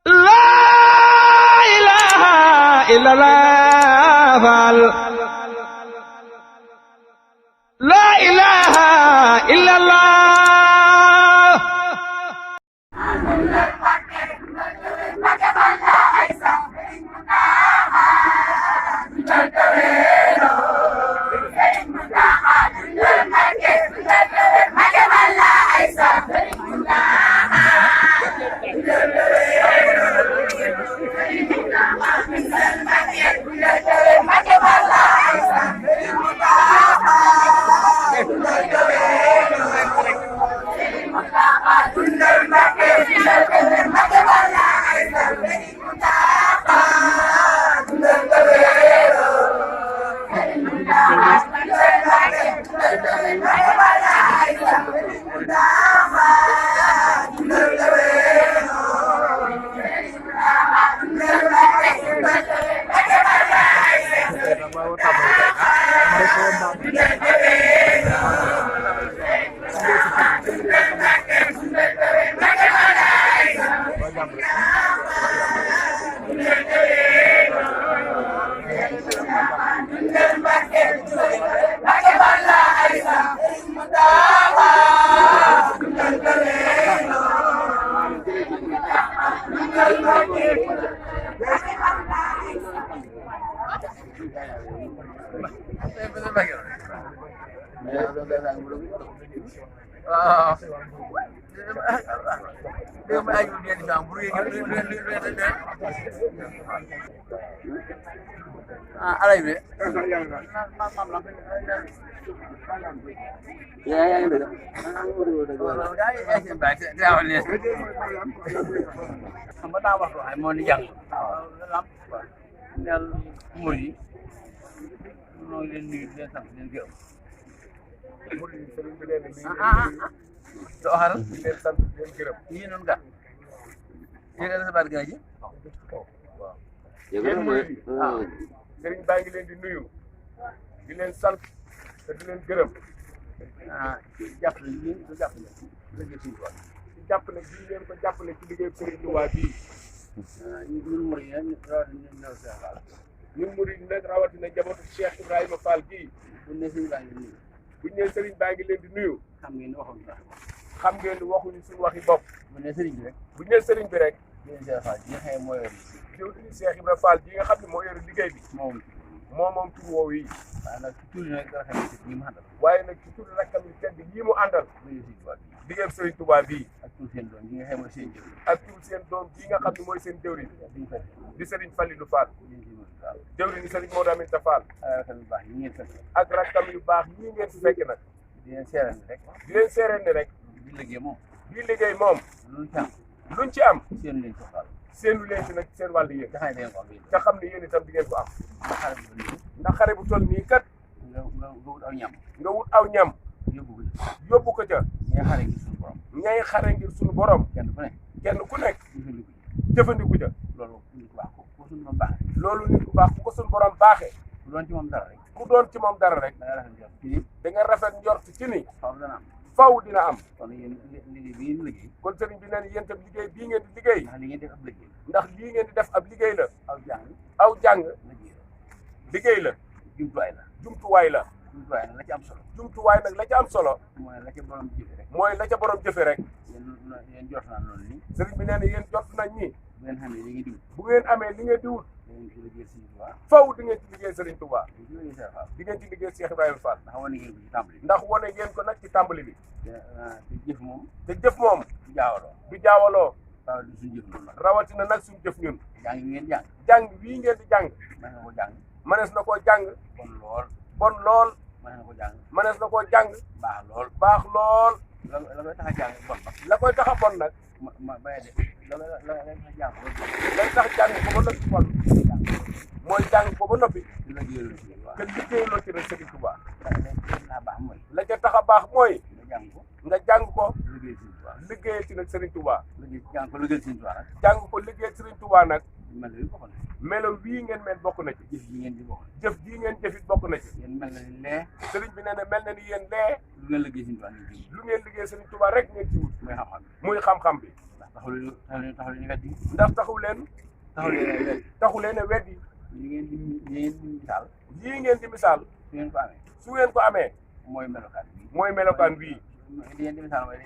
La ilaha illallah. La ilaha illallah. Không có đau vào lại môn đi dần lắm nên mùi nó lên tập lên rượu rõ hả ini non enggak ini kan sebagai aja Serigne baa ngi leen di nuyu di leen sant te di leen gërëm jàppale ñi du jàppale liggéey suñu tool ci jàppale bii leen ko jàppale ci liggéey Serigne Touba bii ñun murid yi ñu rawatina ñu ñëw Cheikh Fall ñun murid yi nag rawatina njabootu Cheikh Ibrahima Fall gii bu ne suñu baa ngi nuyu bu ñu nee Serigne baa ngi leen di nuyu xam ngeen ni waxuñu sax xam ngeen ni waxuñu suñu waxi bopp bu ne sëriñ bi rek bu ñu nee Serigne bi rek yéen Cheikh Fall yi nga xam ne moo yor jëwriñu Cheikh Ibrahima Fall bii nga xam ne moo yor liggéey bi moom tur woowu yi waaye nag ci tuuti nag dara xam ne ñi mu àndal waaye nag ci tur rakkam yi tedd yii mu àndal liggéey Serigne Touba bii ak tur seen doom yi nga xam ne seen jëw ak tur seen doom bii nga xam ne mooy seen jëwriñ di Serigne Fallilou Fall jëwriñu Serigne Modou Aminta Fall ak rakkam yu baax yi ngeen fi fekk nag di leen seereel ni rek di leen seereel ni rek di liggéey moom bii liggéey moom luñ ci am seen leen ko faal seenu leen ci nag seen wàll yéen nga xam ne ko am te xam ne yéen itam di ngeen ko am ndax xare bu toll nii kat nga wut aw ñam nga wut aw ñam yóbbu ko ca ñay xare ngir suñu borom kenn ku nekk jëfandiku ca loolu nit ku baax ko suñu borom baaxee loolu nit ku baax ku ko suñu borom baaxee ku doon ci moom dara rek ku doon ci moom dara rek da nga rafet njort ci ni faw dina am kon yéen liggéey bi ngeen liggéey kon sëriñ bi neen yéen tam liggéey bii ngeen di liggéey ndax li ngeen di def ab liggéey ndax lii ngeen di def ab liggéey la aw jàng liggéey la jumtuwaay la jumtuwaay la jumtuwaay nag la ci am solo jumtuwaay nag la ci am solo mooy la ca borom jëfe rek mooy la ca borom jëfe rek yéen jot naa loolu nii sëriñ bi nee na yéen jot nañ ñi bu ngeen xamee li ngeen di wut bu ngeen amee li ngeen di wut da ngeen ci liggéey Sëriñ Tuubaa faw di ngeen ci liggéey Sëriñ Tuubaa di di ngeen ci liggéey Cheikh Ibrahima Fall ndax wane ngeen ko ci tàmbali ndax wane ngeen ko nag ci tàmbali bi te jëf moom du jaawaloo du jaawaloo waaw du suñu jëf noonu la rawatina nag suñu jëf ñun jàng yi ngeen jàng jàng wii ngeen di jàng mën na ko jàng mënees na koo jàng bon lool mën na ko jàng mënees na koo jàng baax lool la koy tax a jàng bon ba la koy tax a bon nag ma baye de la tax a jàng lay tax jàng ko ba noppi bon mooy jàng ko ba noppi di la jëloon ci te liggéeyaloo ci rek Sëriñ Tuubaa baax mooy la ca tax a baax mooy nga jàng ko nga jàng ko liggéeyal ci nag Sëriñ Tuubaa jàng ko liggéey Sëriñ Tuubaa nag jàng ko liggéeyal Sëriñ Tuubaa nag melo wii ngeen mel bokk na ci. jëf ji ngeen di bokk. jëf jii ngeen jëfit bokk na ci. yéen mel na ni lee. sëriñ bi nee na mel na ni yéen lee. lu ngeen liggéey Sëriñ Tuubaa lu ngeen liggéey Sëriñ Tuubaa rek ngeen ci wut. muy xam-xam bi. taxul leen weddi. ndax taxu leen a weddi. ngeen di misaal. yii ngeen di misaal. su ngeen ko amee. mooy melokaan bii. mooy melokaan bii. li ngeen di misaal mooy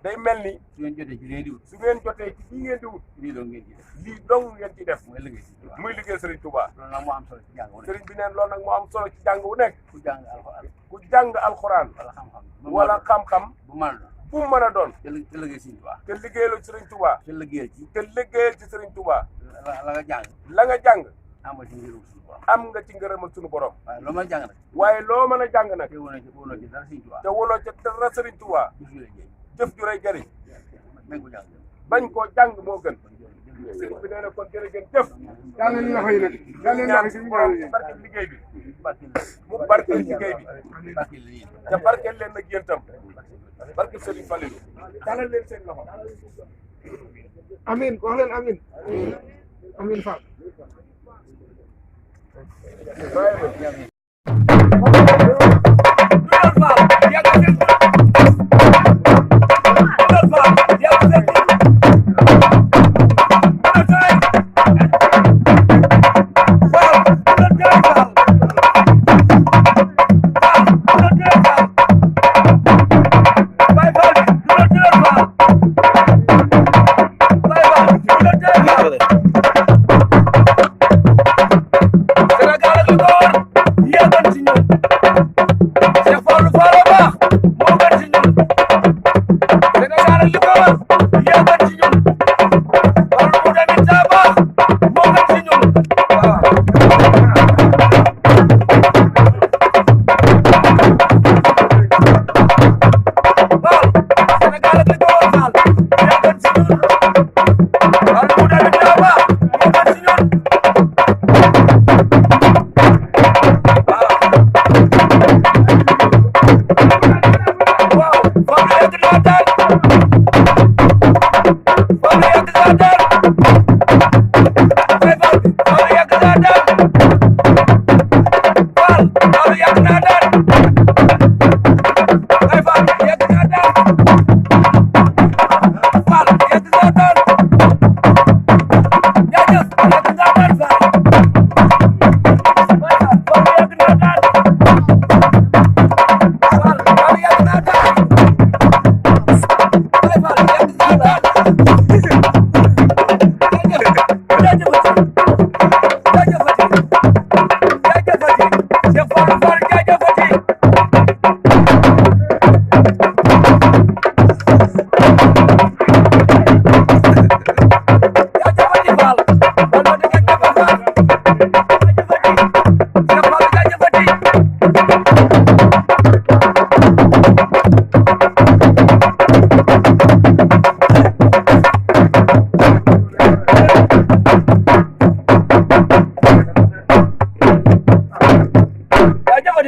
day mel ni. su ngeen jotee ci li ngeen di wut. su ngeen jotee ci lii ngeen di wut. lii dong ngeen ci def. lii dong ngeen ci def. muy liggéey Sëriñ Tuubaa. muy liggéey Sëriñ Tuubaa. loolu nag moo am solo ci jàng wu nekk. sëriñ bi neen loolu nag moo am solo ci jàng wu nekk. ku jàng ku jàng alxuraan. alxuraan. wala xam-xam. bu mën a doon. bu mu mën a doon. te liggéey Sëriñ Tuubaa. te liggéeyal Sëriñ Tuubaa. te liggéeyal ci. te liggéeyal ci Sëriñ Tuubaa. la nga jàng. la nga jàng. am nga ci ngërëm suñu borom. am nga ci ngërëmal suñu borom. waaye loo mën a jàng nag. waaye loo mën a jàng nag. te wóoloo ci dara Sëriñ Tuubaa. te wóoloo ci dara Sëriñ Tuubaa. jëf ju rëy jëriñ. bañ koo jàng moo gën. sëriñ bi nee na kon jërëjëf jëf. yàlla nañu loxo yi nag yàlla nañu loxo yi suñu borom yi. barkeel liggéey bi. mu barkeel liggéey bi. te barkeel leen nag yéen tam. barkeel Sëriñ Falilou. dalal leen seen loxo. amiin wax leen amiin. amiin Fall.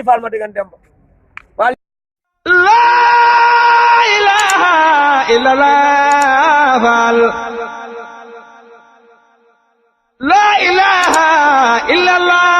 Fall ma diggante dem ba la ilaha illallah Fall la ilaha illallah